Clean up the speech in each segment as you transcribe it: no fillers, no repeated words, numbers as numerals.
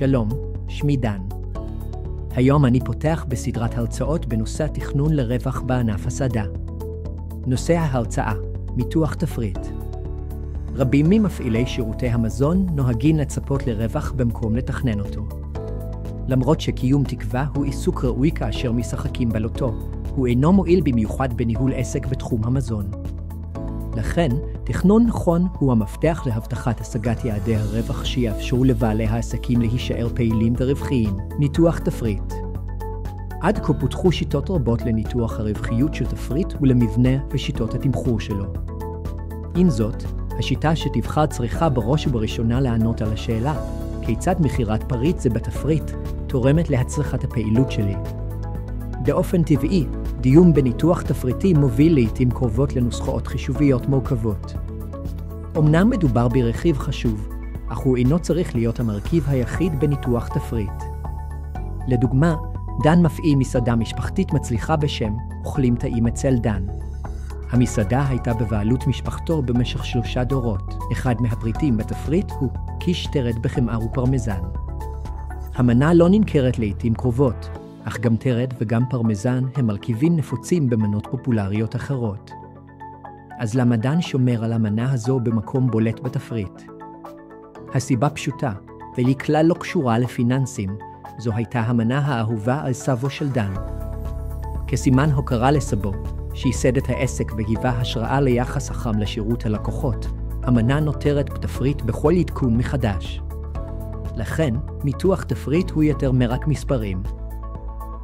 שלום, שמי דן. היום אני פותח בסדרת הרצאות בנושא תכנון לרווח בענף הסעדה. נושא ההרצאה, ניתוח תפריט. רבים ממפעילי שירותי המזון נוהגים לצפות לרווח במקום לתכנן אותו. למרות שקיום תקווה הוא עיסוק ראוי כאשר משחקים בלוטו, הוא אינו מועיל במיוחד בניהול עסק בתחום המזון. לכן, תכנון נכון הוא המפתח להבטחת השגת יעדי הרווח שיאפשרו לבעלי העסקים להישאר פעילים ורווחיים. ניתוח תפריט. עד כה פותחו שיטות רבות לניתוח הרווחיות של תפריט ולמבנה ושיטות התמחור שלו. עם זאת, השיטה שתבחר צריכה בראש ובראשונה לענות על השאלה, כיצד מכירת פריט זה בתפריט תורמת להצלחת הפעילות שלי. באופן טבעי, דיון בניתוח תפריטי מוביל לעתים קרובות לנוסחאות חישוביות מורכבות. אמנם מדובר ברכיב חשוב, אך הוא אינו צריך להיות המרכיב היחיד בניתוח תפריט. לדוגמה, דן מפעיל מסעדה משפחתית מצליחה בשם אוכלים טעים אצל דן. המסעדה הייתה בבעלות משפחתו במשך 3 דורות. אחד מהפריטים בתפריט הוא קיש תרד בחמאה ופרמזן. המנה לא נמכרת לעתים קרובות, אך גם תרד וגם פרמזן הם מרכיבים נפוצים במנות פופולריות אחרות. אז למה דן שומר על המנה הזו במקום בולט בתפריט? הסיבה פשוטה, והיא כלל לא קשורה לפיננסים, זו הייתה המנה האהובה על סבו של דן. כסימן הוקרה לסבו, שייסד את העסק והיווה השראה ליחס החם לשירות הלקוחות, המנה נותרת בתפריט בכל עדכון מחדש. לכן, ניתוח תפריט הוא יותר מרק מספרים.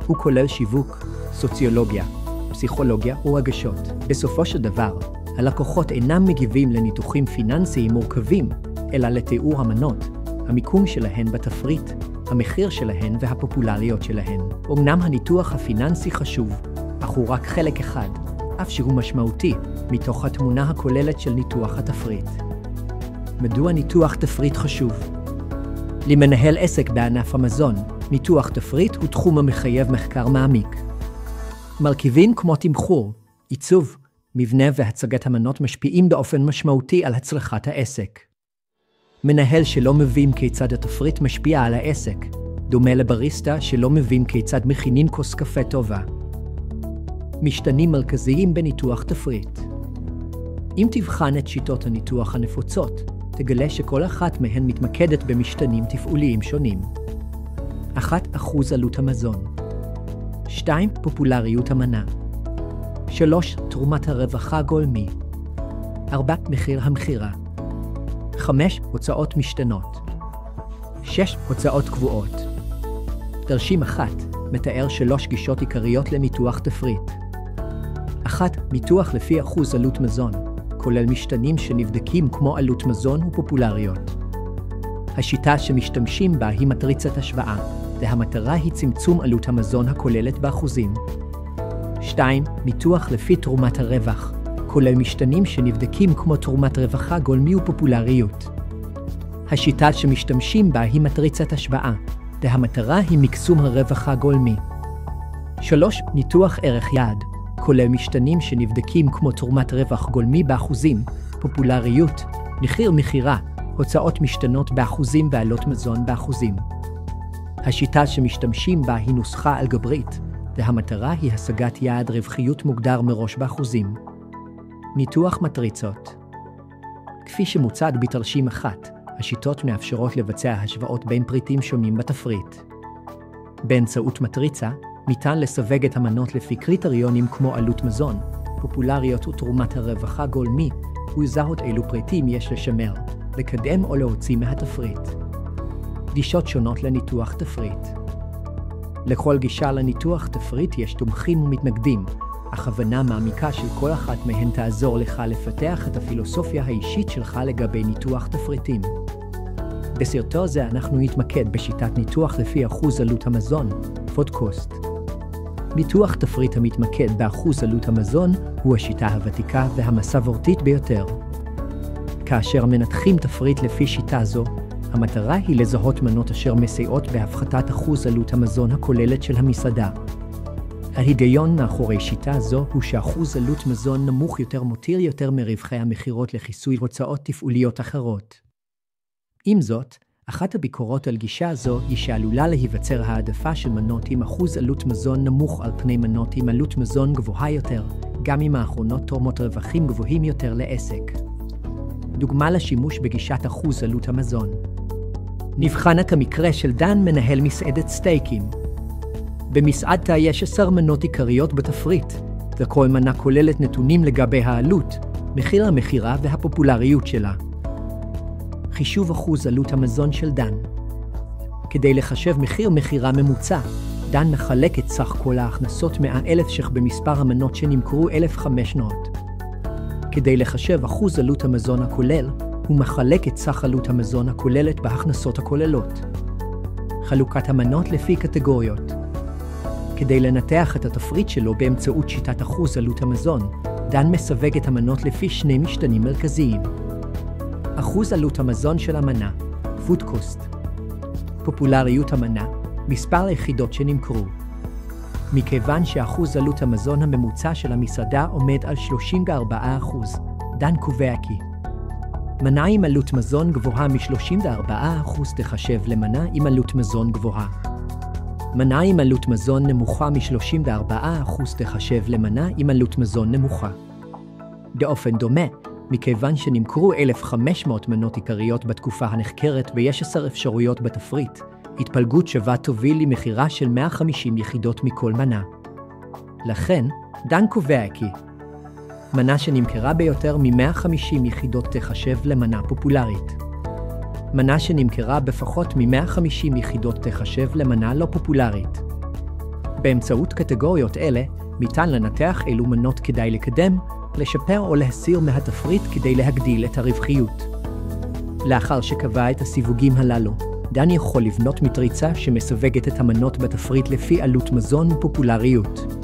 הוא כולל שיווק, סוציולוגיה, פסיכולוגיה ורגשות. בסופו של דבר, הלקוחות אינם מגיבים לניתוחים פיננסיים מורכבים, אלא לתיאור המנות, המיקום שלהן בתפריט, המחיר שלהן והפופולריות שלהן. אמנם הניתוח הפיננסי חשוב, אך הוא רק חלק אחד, אף שהוא משמעותי, מתוך התמונה הכוללת של ניתוח התפריט. מדוע ניתוח תפריט חשוב? למנהל עסק בענף המזון, ניתוח תפריט הוא תחום המחייב מחקר מעמיק. מרכיבים כמו תמחור, עיצוב, מבנה והצגת המנות משפיעים באופן משמעותי על הצלחת העסק. מנהל שלא מבין כיצד התפריט משפיע על העסק, דומה לבריסטה שלא מבין כיצד מכינים כוס קפה טובה. משתנים מרכזיים בניתוח תפריט. אם תבחן את שיטות הניתוח הנפוצות, תגלה שכל אחת מהן מתמקדת במשתנים תפעוליים שונים. 1. אחוז עלות המזון. 2. פופולריות המנה. 3. תרומת הרווחה הגולמי. 4. מחיר המכירה. 5. הוצאות משתנות. 6. הוצאות קבועות. תרשים 1 מתאר 3 גישות עיקריות לניתוח תפריט. 1. ניתוח לפי אחוז עלות מזון, כולל משתנים שנבדקים כמו עלות מזון ופופולריות. השיטה שמשתמשים בה היא מטריצת השוואה, והמטרה היא צמצום עלות המזון הכוללת באחוזים. 2. ניתוח לפי תרומת הרווח, כולל משתנים שנבדקים כמו תרומת רווחה גולמי ופופולריות. השיטה שמשתמשים בה היא מטריצת השוואה, והמטרה היא מקסום הרווח הגולמי. 3. ניתוח ערך יעד, כולל משתנים שנבדקים כמו תרומת רווח גולמי באחוזים, פופולריות, מחיר מכירה, הוצאות משתנות באחוזים ועלות מזון באחוזים. השיטה שמשתמשים בה היא נוסחה אלגברית, והמטרה היא השגת יעד רווחיות מוגדר מראש באחוזים. ניתוח מטריצות. כפי שמוצג בתרשים 1, השיטות מאפשרות לבצע השוואות בין פריטים שונים בתפריט. באמצעות מטריצה, ניתן לסווג את המנות לפי קריטריונים כמו עלות מזון, פופולריות ותרומת הרווחה הגולמי, ולזהות אילו פריטים יש לשמר, לקדם או להוציא מהתפריט. גישות שונות לניתוח תפריט. לכל גישה לניתוח תפריט יש תומכים ומתנגדים, אך הבנה מעמיקה של כל אחת מהן תעזור לך לפתח את הפילוסופיה האישית שלך לגבי ניתוח תפריטים. בסרטון זה אנחנו נתמקד בשיטת ניתוח לפי אחוז עלות המזון, food cost. ניתוח תפריט המתמקד באחוז עלות המזון הוא השיטה הוותיקה והמסורתית ביותר. כאשר מנתחים תפריט לפי שיטה זו, המטרה היא לזהות מנות אשר מסייעות בהפחתת אחוז עלות המזון הכוללת של המסעדה. ההיגיון מאחורי שיטה זו הוא שאחוז עלות מזון נמוך יותר מותיר יותר מרווחי המכירות לכיסוי הוצאות תפעוליות אחרות. עם זאת, אחת הביקורות על גישה זו היא שעלולה להיווצר העדפה של מנות עם אחוז עלות מזון נמוך על פני מנות עם עלות מזון גבוהה יותר, גם אם האחרונות תורמות רווחים גבוהים יותר לעסק. דוגמה לשימוש בגישת אחוז עלות המזון. נבחן את המקרה של דן, מנהל מסעדת סטייקים. במסעדתה יש 10 מנות עיקריות בתפריט, וכל מנה כוללת נתונים לגבי העלות, מחיר המכירה והפופולריות שלה. חישוב אחוז עלות המזון של דן. כדי לחשב מחיר מכירה ממוצע, דן מחלק את סך כל ההכנסות 100,000 ש"ח במספר המנות שנמכרו 1,500. כדי לחשב אחוז עלות המזון הכולל, הוא מחלק את סך עלות המזון הכוללת בהכנסות הכוללות. חלוקת המנות לפי קטגוריות. כדי לנתח את התפריט שלו באמצעות שיטת אחוז עלות המזון, דן מסווג את המנות לפי 2 משתנים מרכזיים. אחוז עלות המזון של המנה, food cost. פופולריות המנה, מספר היחידות שנמכרו. מכיוון שאחוז עלות המזון הממוצע של המסעדה עומד על 34%, דן קובע כי מנה עם עלות מזון גבוהה מ-34% תחשב למנה עם עלות מזון גבוהה. מנה עם עלות מזון נמוכה מ-34% תחשב למנה עם עלות מזון נמוכה. באופן דומה, מכיוון שנמכרו 1,500 מנות עיקריות בתקופה הנחקרת ויש 10 אפשרויות בתפריט, התפלגות שווה תוביל למכירה של 150 יחידות מכל מנה. לכן, דן קובע כי מנה שנמכרה ביותר מ-150 יחידות תחשב למנה פופולרית. מנה שנמכרה בפחות מ-150 יחידות תחשב למנה לא פופולרית. באמצעות קטגוריות אלה, ניתן לנתח אילו מנות כדאי לקדם, לשפר או להסיר מהתפריט כדי להגדיל את הרווחיות. לאחר שקבע את הסיווגים הללו, דן יכול לבנות מטריצה שמסווגת את המנות בתפריט לפי עלות מזון ופופולריות.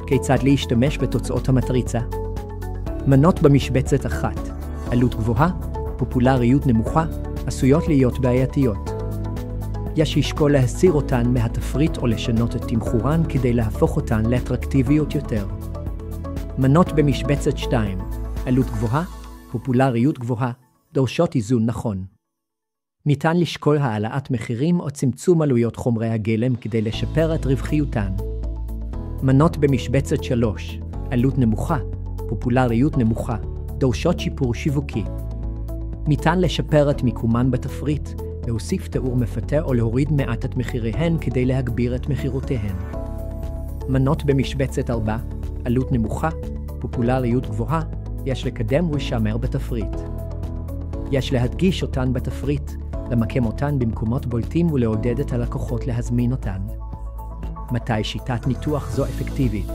כיצד להשתמש בתוצאות המטריצה? מנות במשבצת 1, עלות גבוהה, פופולריות נמוכה, עשויות להיות בעייתיות. יש לשקול להסיר אותן מהתפריט או לשנות את תמחורן כדי להפוך אותן לאטרקטיביות יותר. מנות במשבצת 2, עלות גבוהה, פופולריות גבוהה, דורשות איזון נכון. ניתן לשקול העלאת מחירים או צמצום עלויות חומרי הגלם כדי לשפר את רווחיותן. מנות במשבצת 3, עלות נמוכה, פופולריות נמוכה, דורשות שיפור שיווקי. ניתן לשפר את מיקומן בתפריט, להוסיף תיאור מפתה או להוריד מעט את מחיריהן כדי להגביר את מחירותיהן. מנות במשבצת 4, עלות נמוכה, פופולריות גבוהה, יש לקדם ולשמר בתפריט. יש להדגיש אותן בתפריט, למקם אותן במקומות בולטים ולעודד את הלקוחות להזמין אותן. מתי שיטת ניתוח זו אפקטיבית?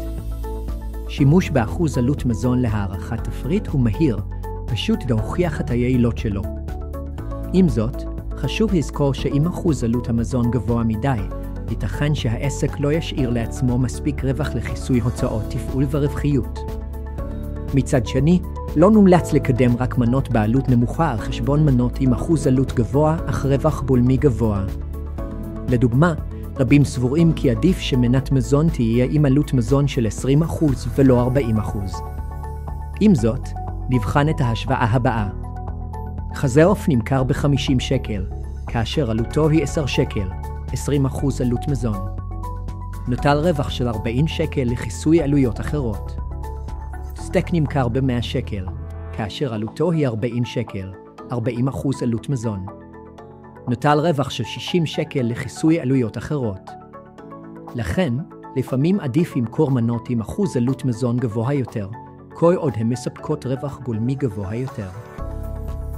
שימוש באחוז עלות מזון להערכת תפריט הוא מהיר, פשוט להוכיח את היעילות שלו. עם זאת, חשוב לזכור שאם אחוז עלות המזון גבוה מדי, ייתכן שהעסק לא ישאיר לעצמו מספיק רווח לכיסוי הוצאות תפעול ורווחיות. מצד שני, לא מומלץ לקדם רק מנות בעלות נמוכה על חשבון מנות עם אחוז עלות גבוה אך רווח בולמי גבוה. לדוגמה, רבים סבורים כי עדיף שמנת מזון תהיה עם עלות מזון של 20% ולא 40%. עם זאת, נבחן את ההשוואה הבאה. חזה עוף נמכר ב-50 שקל, כאשר עלותו היא 10 שקל, 20% עלות מזון. נוטל רווח של 40 שקל לכיסוי עלויות אחרות. סטייק נמכר ב-100 שקל, כאשר עלותו היא 40 שקל, 40% עלות מזון. נוטל רווח של 60 שקל לכיסוי עלויות אחרות. לכן, לפעמים עדיף למכור מנות עם אחוז עלות מזון גבוה יותר, כל עוד הן מספקות רווח גולמי גבוה יותר.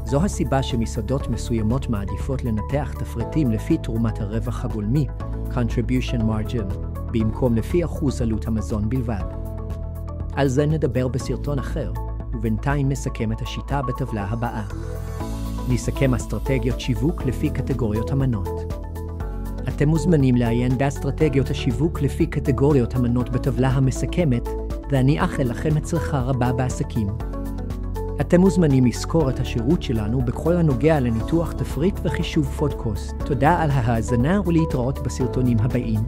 זו הסיבה שמסעדות מסוימות מעדיפות לנתח תפריטים לפי תרומת הרווח הגולמי, contribution margin, במקום לפי אחוז עלות המזון בלבד. על זה נדבר בסרטון אחר, ובינתיים נסכם את השיטה בטבלה הבאה. נסכם אסטרטגיות שיווק לפי קטגוריות המנות. אתם מוזמנים לעיין באסטרטגיות השיווק לפי קטגוריות המנות בטבלה המסכמת, ואני אאחל לכם הצלחה רבה בעסקים. אתם מוזמנים לזכור את השירות שלנו בכל הנוגע לניתוח תפריט וחישוב פודקאסט. תודה על ההאזנה ולהתראות בסרטונים הבאים.